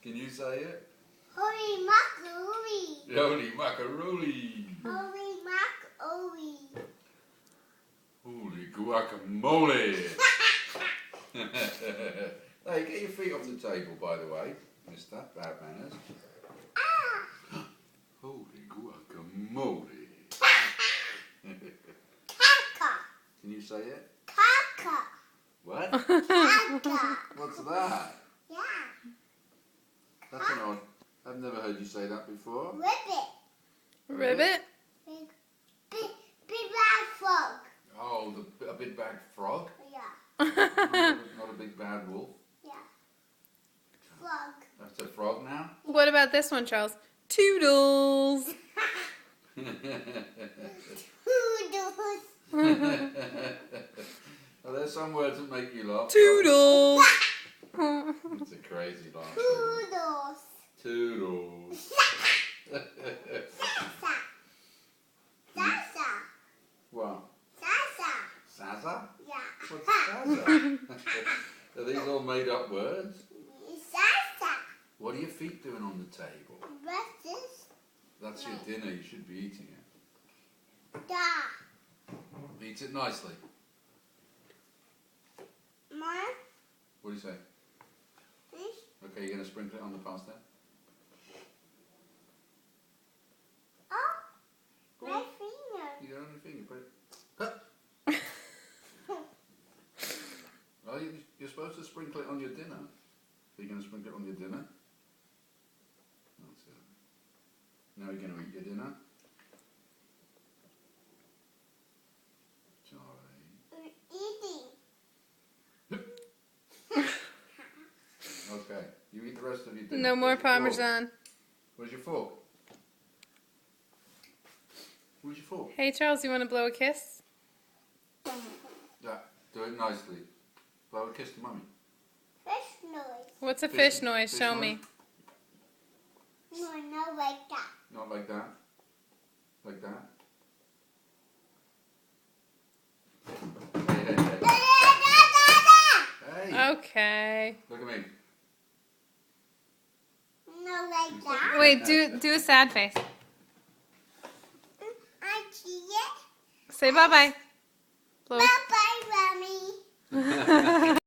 Can you say it? Holy macaroni. Holy macaroni. Holy macaroni. Holy guacamole. Hey, get your feet off the table, by the way, mister. Bad manners. Holy guacamole. Caca. Can you say it? Caca. What? Caca. What's that? Yeah. That's an odd. I've never heard you say that before. Ribbit. Ribbit? Big bad frog. Oh, a big bad frog? Yeah. Not a big bad wolf. Yeah. Frog. That's a frog now? What about this one, Charles? Toodles. Toodles. Are there some words that make you laugh? Toodles. It's a crazy laugh. Toodles. Toodles. Sasa. Sasa. What? Sasa. Saza? Yeah. What's Saza? Are these all made up words? Sasa. What are your feet doing on the table? Breakfast. That's your dinner. You should be eating it. Da. Eat it nicely. Mom. What do you say? Fish. Okay, you're going to sprinkle it on the pasta? Oh. My finger. You got it on your finger, put it. Well, you're supposed to sprinkle it on your dinner. Are you going to sprinkle it on your dinner? That's it. Now you're going to eat your dinner? Charlie. Eating. Okay, you eat the rest of your dinner. No more Where's your fork? Parmesan. Where's your fork? Where's your fork? Hey, Charles, you want to blow a kiss? Yeah, do it nicely. Blow a kiss to mummy. Fish noise. What's a Fish- fish noise? fish Show noise? me. No, not like that. Not like that. Like that. Hey, hey, hey. Da, da, da, da, da. Hey, Okay. look at me. Not like that. Wait, do a sad face. I see it. Say bye-bye. Blow a Bye bye, Mommy.